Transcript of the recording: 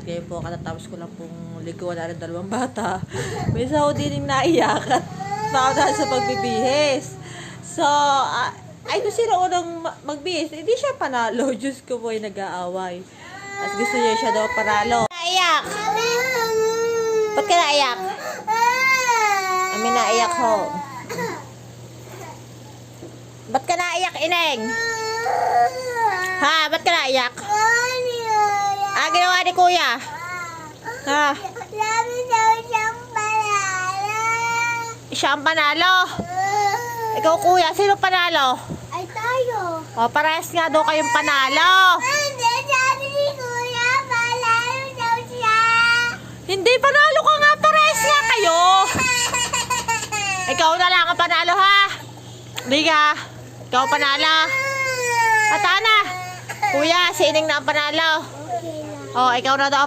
Kaya po, katatapos ko lang pong liguan na ng dalawang bata. Minsan ako din yung naiyak at nakadaan sa pagbibihis. So, ay kung sino unang magbihis, hindi siya panalo. Diyos ko po ay nag-aaway. At gusto niya siya daw panalo. Naiyak! Ba't ka naiyak? Amin naiyak ho. Ba't ka naiyak, Ineng? Ha? Ba't ka naiyak? Ginawa ni Kuya? Ha? Siya ang panalo. Ikaw, Kuya, sino panalo? Ay, tayo. O, parehas nga daw kayong panalo. Hindi, sabi ni Kuya, palalo daw siya. Hindi, panalo ka nga. Parehas nga kayo. Ikaw na lang ang panalo, ha? Hindi ka. Ikaw ang panalo. At Ana, Kuya, si Ineng na ang panalo. Okay lang. O, ikaw na daw